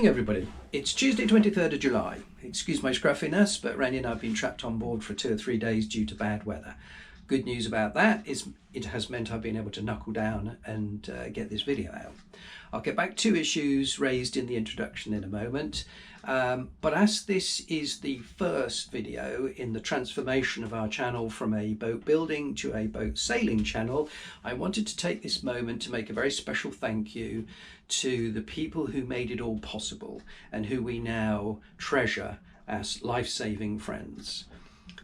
Everybody, it's Tuesday 23rd of July. Excuse my scruffiness, but Randy and I have been trapped on board for 2 or 3 days due to bad weather. Good news about that is it has meant I've been able to knuckle down and get this video out. I'll get back to issues raised in the introduction in a moment, but as this is the first video in the transformation of our channel from a boat building to a boat sailing channel, I wanted to take this moment to make a very special thank you to the people who made it all possible and who we now treasure as life-saving friends.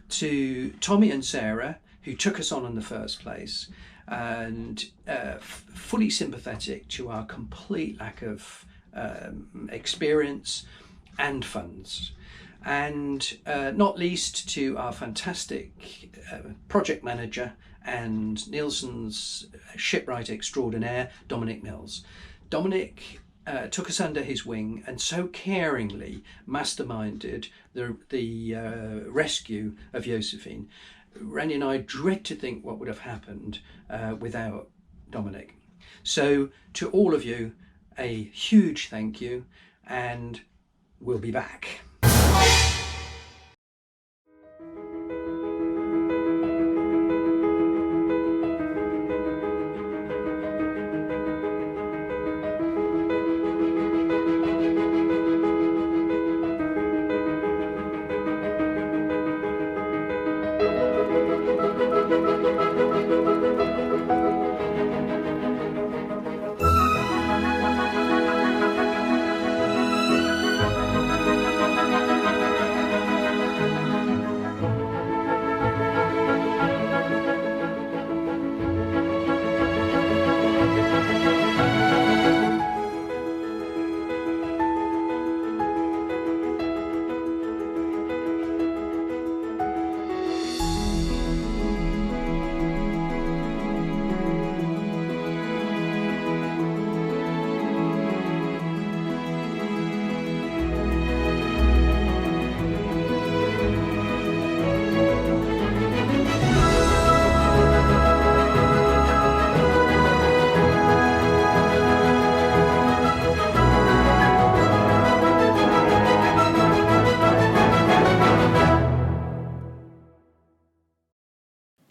To Tommy and Sarah, who took us on in the first place, and fully sympathetic to our complete lack of experience and funds. And not least to our fantastic project manager and Nielsen's shipwright extraordinaire, Dominic Mills. Dominic took us under his wing and so caringly masterminded the rescue of Josefine. Randy and I dread to think what would have happened without Dominic. So to all of you, a huge thank you, and we'll be back.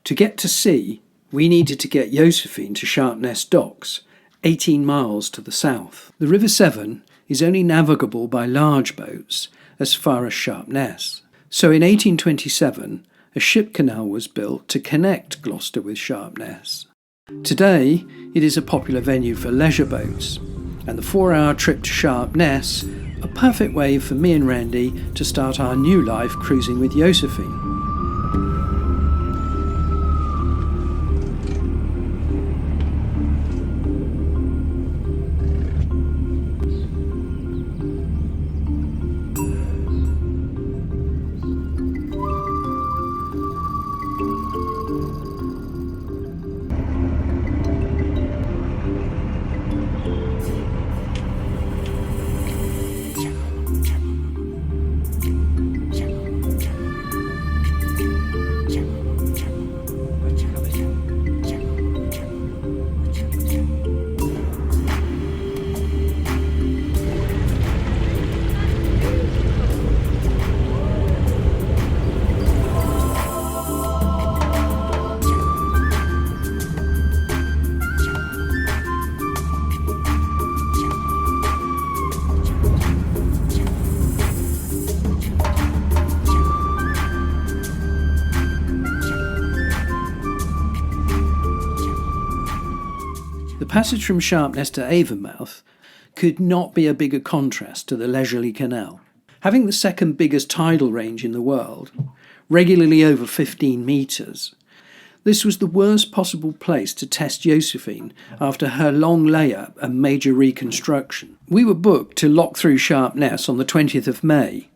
To get to sea, we needed to get Josephine to Sharp Ness docks, 18 miles to the south. The River Severn is only navigable by large boats as far as Sharp Ness. So in 1827, a ship canal was built to connect Gloucester with Sharp Ness. Today, it is a popular venue for leisure boats, and the 4-hour trip to Sharp Ness, a perfect way for me and Randy to start our new life cruising with Josephine. passage from Sharp Ness to Avonmouth could not be a bigger contrast to the leisurely canal. Having the second biggest tidal range in the world, regularly over 15 metres, this was the worst possible place to test Josefine after her long layup and major reconstruction. We were booked to lock through Sharp Ness on the 20th of May.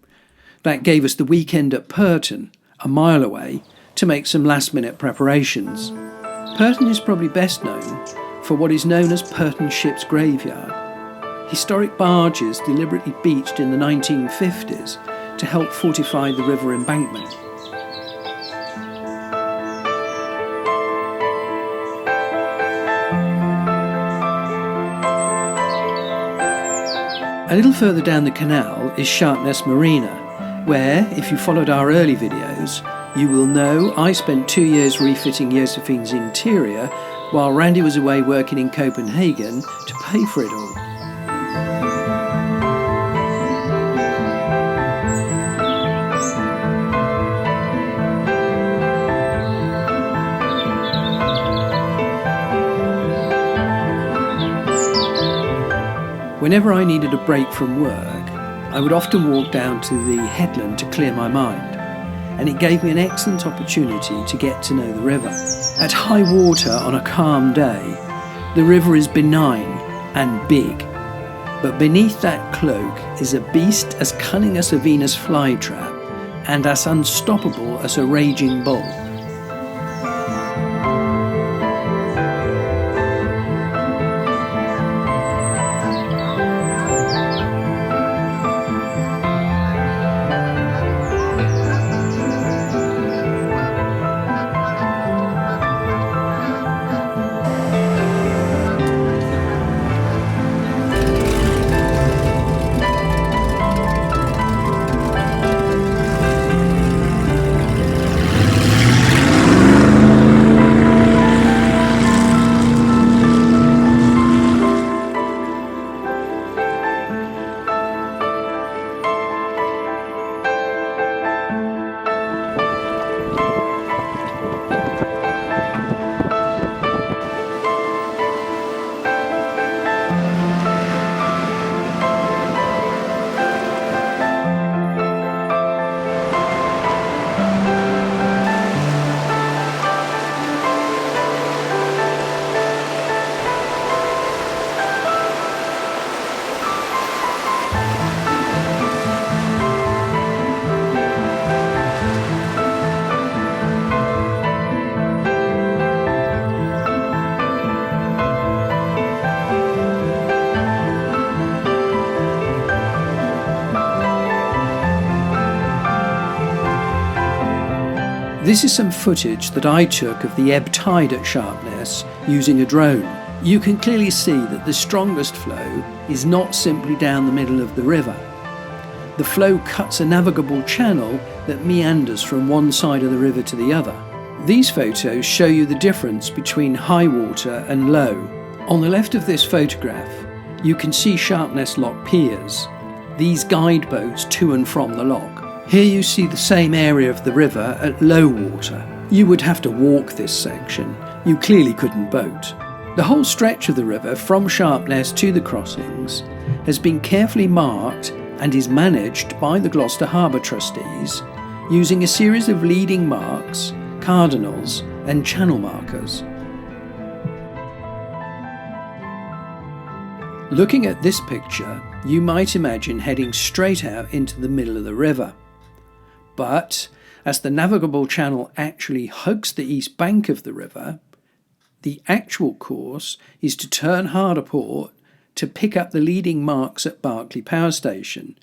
That gave us the weekend at Purton, a mile away, to make some last-minute preparations. Purton is probably best known for what is known as Purton Ship's Graveyard. Historic barges deliberately beached in the 1950s to help fortify the river embankment. A little further down the canal is Sharp Ness Marina, where, if you followed our early videos, you will know I spent 2 years refitting Josefine's interior while Randy was away working in Copenhagen to pay for it all. Whenever I needed a break from work, I would often walk down to the headland to clear my mind, and it gave me an excellent opportunity to get to know the river. At high water on a calm day, the river is benign and big, but beneath that cloak is a beast as cunning as a Venus flytrap and as unstoppable as a raging bull. This is some footage that I took of the ebb tide at Sharp Ness using a drone. You can clearly see that the strongest flow is not simply down the middle of the river. The flow cuts a navigable channel that meanders from one side of the river to the other. These photos show you the difference between high water and low. On the left of this photograph, you can see Sharp Ness Lock piers, these guide boats to and from the lock. Here you see the same area of the river at low water. You would have to walk this section. You clearly couldn't boat. The whole stretch of the river from Sharp Ness to the crossings has been carefully marked and is managed by the Gloucester Harbour trustees using a series of leading marks, cardinals and channel markers. Looking at this picture, you might imagine heading straight out into the middle of the river. But as the navigable channel actually hugs the east bank of the river, the actual course is to turn hard a port to pick up the leading marks at Berkeley Power Station.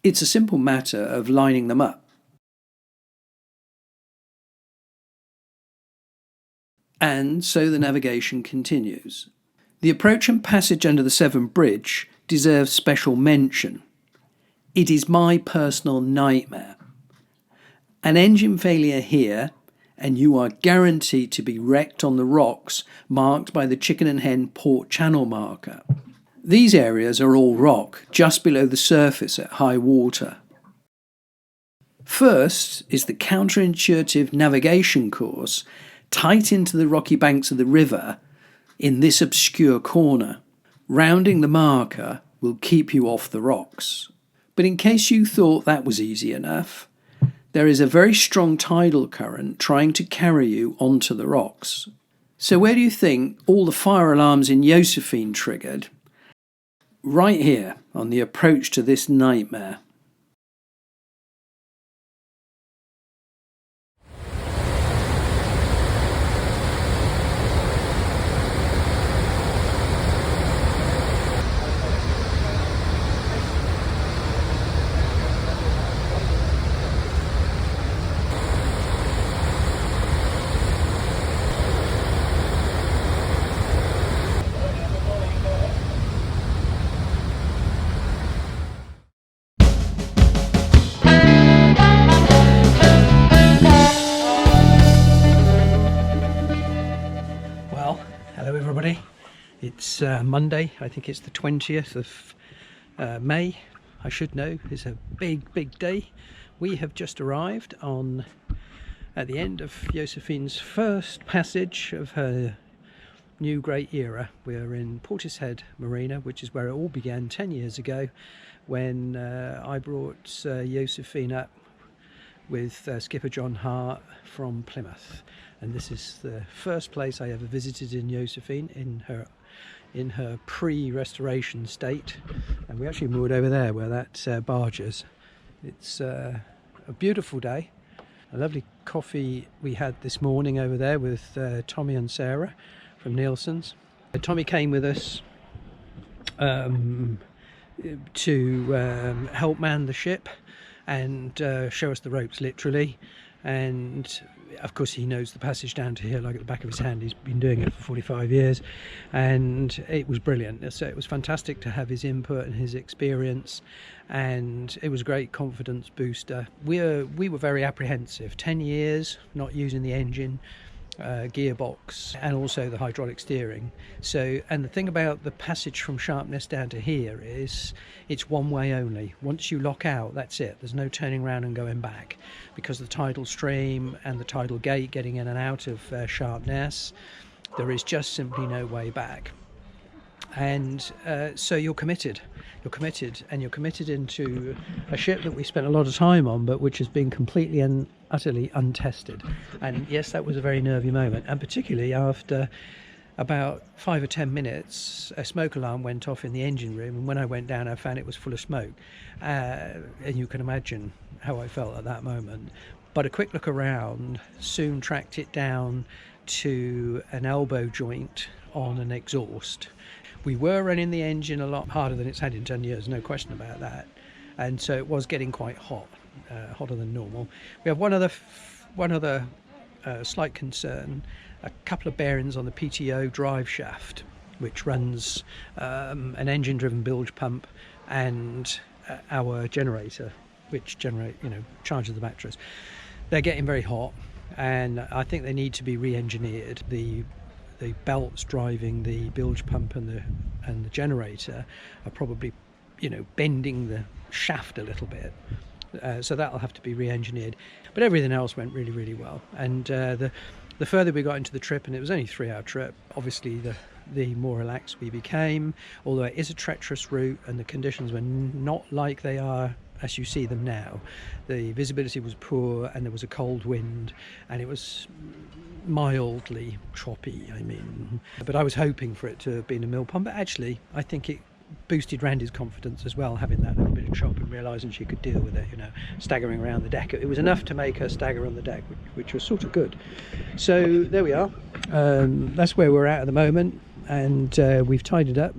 It's a simple matter of lining them up. And so the navigation continues. The approach and passage under the Severn Bridge deserves special mention. It is my personal nightmare. An engine failure here, and you are guaranteed to be wrecked on the rocks marked by the Chicken and Hen port channel marker. These areas are all rock, just below the surface at high water. First is the counterintuitive navigation course tight into the rocky banks of the river in this obscure corner. Rounding the marker will keep you off the rocks. But in case you thought that was easy enough, there is a very strong tidal current trying to carry you onto the rocks. So where do you think all the fire alarms in Josefine triggered? Right here on the approach to this nightmare. Hello everybody, it's Monday, I think it's the 20th of May, I should know. It's a big day. We have just arrived at the end of Josefine's first passage of her new great era. We're in Portishead Marina, which is where it all began 10 years ago when I brought Josephine up with skipper John Hart from Plymouth, and this is the first place I ever visited in Josephine in her pre-restoration state, and we actually moored over there where that barge is. It's a beautiful day. A lovely coffee we had this morning over there with Tommy and Sarah from Nielsen's. Tommy came with us to help man the ship and show us the ropes literally, and of course he knows the passage down to here like at the back of his hand. He's been doing it for 45 years and it was brilliant. So it was fantastic to have his input and his experience, and it was a great confidence booster. We were very apprehensive. 10 years not using the engine, gearbox, and also the hydraulic steering. And the thing about the passage from Sharp Ness down to here is it's one way only. Once you lock out, that's it. There's no turning around and going back because of the tidal stream and the tidal gate getting in and out of Sharp Ness. There is just simply no way back. And so you're committed, and you're committed into a ship that we spent a lot of time on, but which has been completely and utterly untested. And yes, that was a very nervy moment, and particularly after about 5 or 10 minutes a smoke alarm went off in the engine room, and when I went down I found it was full of smoke, and you can imagine how I felt at that moment. But a quick look around soon tracked it down to an elbow joint on an exhaust. We were running the engine a lot harder than it's had in 10 years, no question about that. And so it was getting quite hot, hotter than normal. We have one other slight concern, a couple of bearings on the PTO drive shaft, which runs an engine-driven bilge pump and our generator, which charges the batteries. They're getting very hot, and I think they need to be re-engineered. The belts driving the bilge pump and the generator are probably bending the shaft a little bit, so that'll have to be re-engineered. But everything else went really well, and the further we got into the trip, and it was only a 3-hour trip, obviously the more relaxed we became, although it is a treacherous route and the conditions were not like they are as you see them now. The visibility was poor and there was a cold wind and it was mildly choppy, but I was hoping for it to have been a mill pond, but actually I think it boosted Randy's confidence as well, having that little bit of chop and realising she could deal with it, staggering around the deck. It was enough to make her stagger on the deck, which was sort of good. So there we are. That's where we're at the moment, and we've tied it up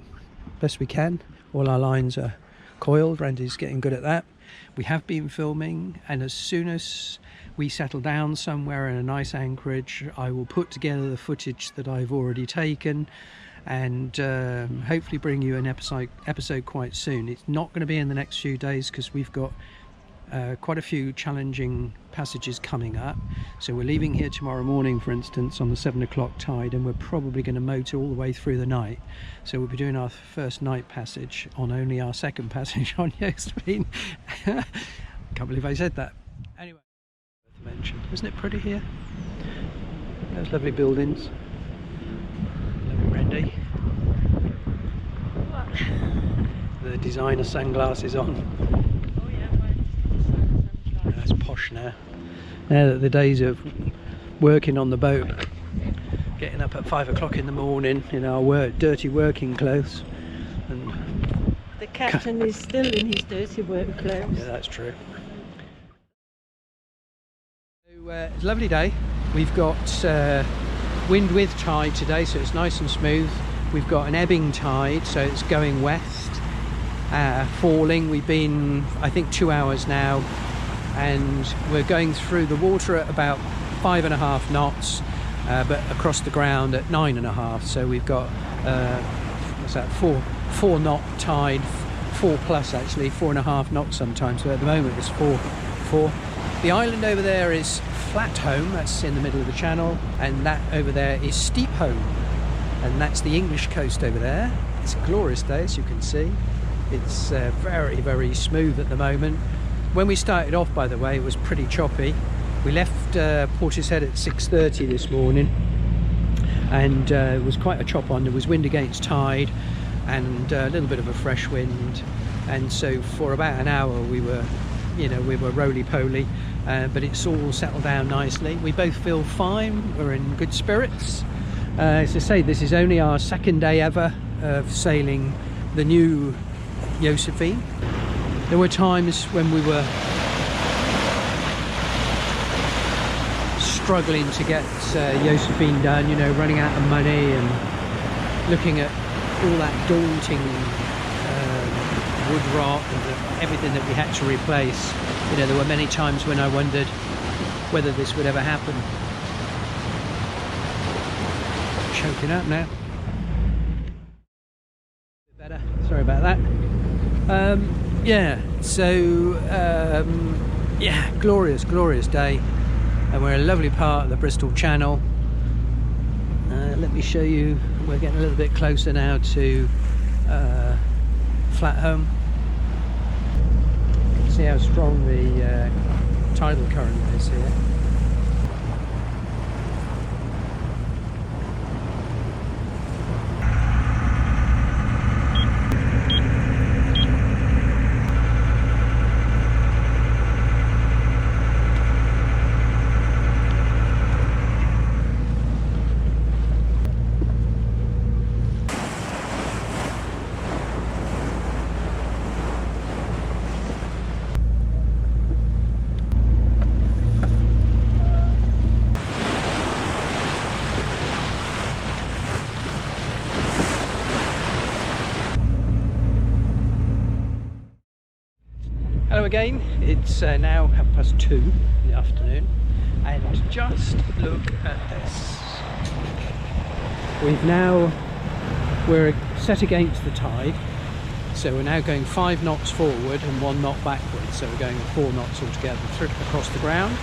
best we can. All our lines are coiled. Randy's getting good at that. We have been filming, and as soon as we settle down somewhere in a nice anchorage, I will put together the footage that I've already taken and hopefully bring you an episode quite soon. It's not going to be in the next few days because we've got quite a few challenging passages coming up. So we're leaving here tomorrow morning, for instance, on the 7 o'clock tide, and we're probably going to motor all the way through the night. So we'll be doing our first night passage on only our second passage on Josefine. Can't believe I said that. Anyway, worth a mention. Isn't it pretty here? Those lovely buildings. Lovely Randy. The designer sunglasses on. Oh yeah, That's posh now. Now that the days of working on the boat, getting up at 5 o'clock in the morning in our dirty working clothes, and the captain is still in his dirty work clothes. yeah, that's true. So, it's a lovely day. We've got wind with tide today, so it's nice and smooth. We've got an ebbing tide, so it's going west, falling. We've been, I think, 2 hours now, and we're going through the water at about 5.5 knots, but across the ground at 9.5. So we've got what's that? Four knot tide, 4 plus actually, 4.5 knots sometimes. So at the moment it's 4. The island over there is Flatholme, that's in the middle of the channel, and that over there is Steepholme, and that's the English coast over there. It's a glorious day, as you can see. It's very, very smooth at the moment. When we started off, by the way, it was pretty choppy. We left Portishead at 6:30 this morning, and it was quite a chop on. There was wind against tide and a little bit of a fresh wind, and so for about an hour we were roly-poly, but it's all settled down nicely. We both feel fine, we're in good spirits. As I say, this is only our second day ever of sailing the new Josefine. There were times when we were struggling to get Josefine done, running out of money and looking at all that daunting wood rot and everything that we had to replace. There were many times when I wondered whether this would ever happen. Choking up now. Better. Sorry about that. Glorious day, and we're in a lovely part of the Bristol Channel. Let me show you. We're getting a little bit closer now to Flatholme. You can see how strong the tidal current is here. Hello again, it's now 2:30 in the afternoon, and just look at this. We're set against the tide, so we're now going 5 knots forward and 1 knot backwards, so we're going 4 knots altogether across the ground,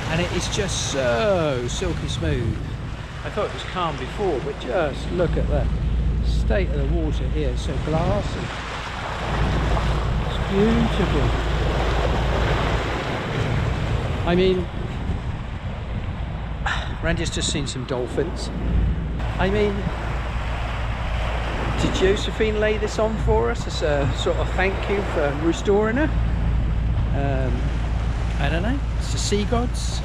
and it is just so silky smooth. I thought it was calm before, but just look at the state of the water here. It's so glassy. Beautiful. I mean, Randy's just seen some dolphins. I mean, did Josephine lay this on for us as a sort of thank you for restoring her? I don't know. It's the sea gods.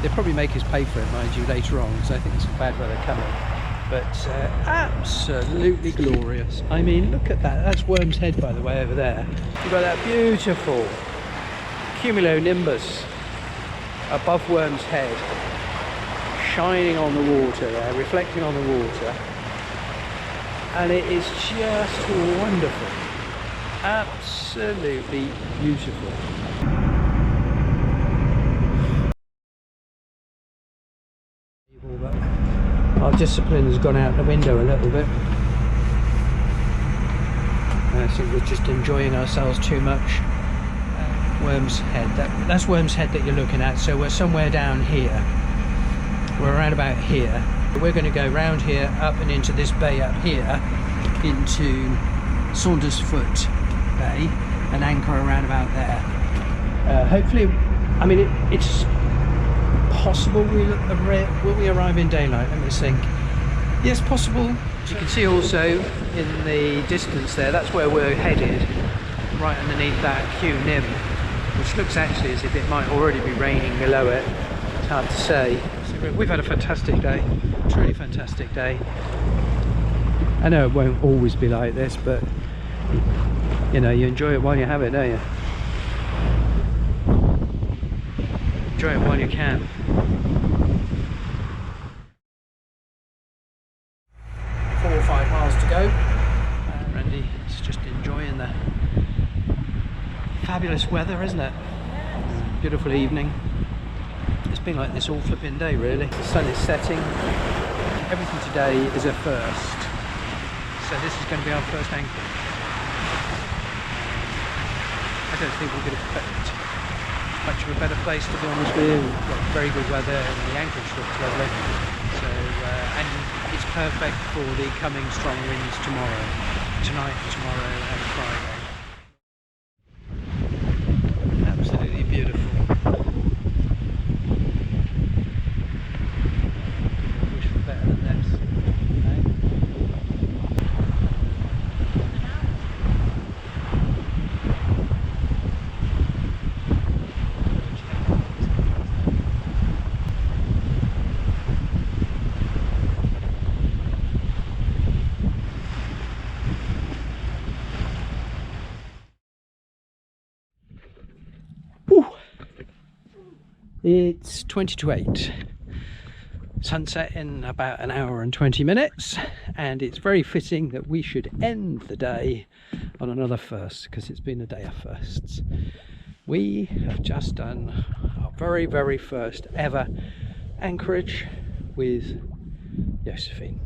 They'll probably make us pay for it, mind you, later on, because I think it's bad weather coming. But absolutely glorious. I mean, look at that. That's Worm's Head, by the way, over there. You've got that beautiful cumulonimbus above Worm's Head, shining on the water there, reflecting on the water. And it is just wonderful. Absolutely beautiful. Our discipline has gone out the window a little bit. I think we're just enjoying ourselves too much. Worm's Head, that's Worm's Head that you're looking at, so we're somewhere down here. We're around about here. We're going to go round here, up and into this bay up here, into Saundersfoot Bay, and anchor around about there. Hopefully, I mean, it's possible will we arrive in daylight? Let me think. Yes, possible. As you can see also in the distance there, that's where we're headed, right underneath that QNIM, which looks actually as if it might already be raining below it. It's hard to say. So we've had a fantastic day, truly fantastic day. I know it won't always be like this, but you know, you enjoy it while you have it, don't you? Enjoy it while you can. 4 or 5 miles to go. Randy is just enjoying the fabulous weather, isn't it? Beautiful evening. It's been like this all flipping day, really. The sun is setting. Everything today is a first. So this is going to be our first anchorage. I don't think we could have picked much of a better place, to be honest with you. We've got very good weather and the anchorage looks lovely. So, and it's perfect for the coming strong winds tomorrow. Tonight, tomorrow and Friday. Absolutely beautiful. Wish for better than this. It's 20 to 8. Sunset in about an hour and 20 minutes, and it's very fitting that we should end the day on another first, because it's been a day of firsts. We have just done our very, very first ever anchorage with Josefine.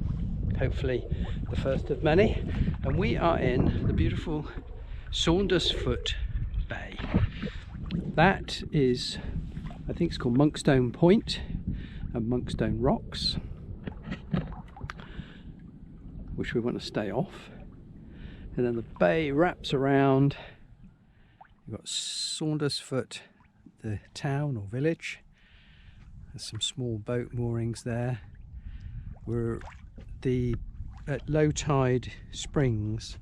Hopefully the first of many, and we are in the beautiful Saundersfoot Bay. That is, I think it's called Monkstone Point and Monkstone Rocks, which we want to stay off. And then the bay wraps around. You've got Saundersfoot, the town or village. There's some small boat moorings there. We're at low tide springs.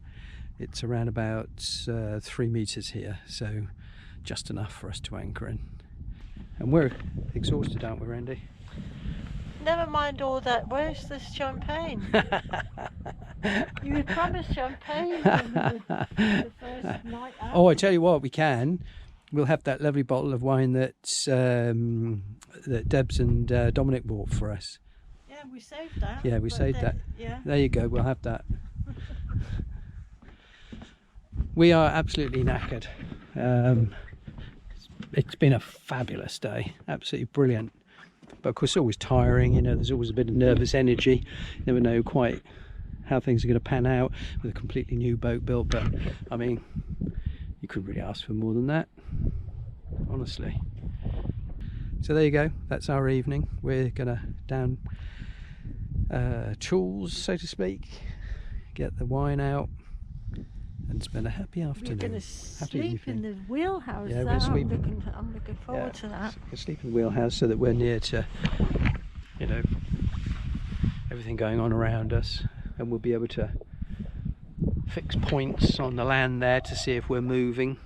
It's around about 3 meters here, so just enough for us to anchor in. And we're exhausted, aren't we, Randy? Never mind all that. Where's the champagne? You had promised champagne on the first night out. Oh, I tell you what, we can. We'll have that lovely bottle of wine that Debs and Dominic bought for us. Yeah, we saved that. Yeah, we saved that. Yeah. There you go, we'll have that. We are absolutely knackered. It's been a fabulous day, absolutely brilliant. But of course it's always tiring, you know, there's always a bit of nervous energy. You never know quite how things are going to pan out with a completely new boat built, but I mean, you couldn't really ask for more than that, honestly. So there you go, that's our evening. We're going to down tools, so to speak, get the wine out and spend a happy afternoon. We're going to sleep in the wheelhouse. Yeah, we'll sleep. I'm looking forward to that. We'll sleep in the wheelhouse so that we're near to, you know, everything going on around us, and we'll be able to fix points on the land there to see if we're moving.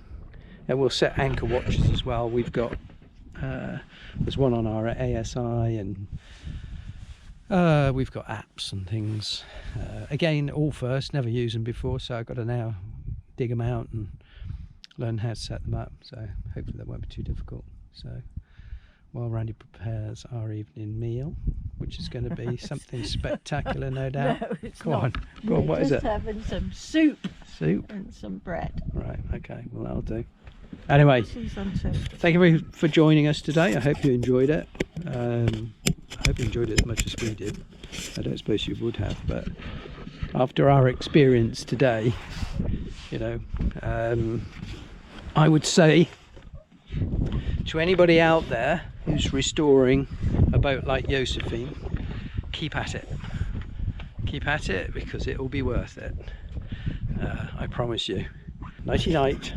And we'll set anchor watches as well. We've got there's one on our ASI, and we've got apps and things. Again, all first, never used them before, so I've got to now dig them out and learn how to set them up. So hopefully that won't be too difficult. So while Randy prepares our evening meal, which is going to be something spectacular, no doubt. No, it's Go not. on, go on. What is it? Just having some soup. Soup. And some bread. Right. Okay. Well, that'll do. Anyway, thank you for joining us today. I hope you enjoyed it. I hope you enjoyed it as much as we did. I don't suppose you would have, but after our experience today, you know, I would say to anybody out there who's restoring a boat like Josefine, keep at it. Keep at it, because it will be worth it. I promise you. Nighty night.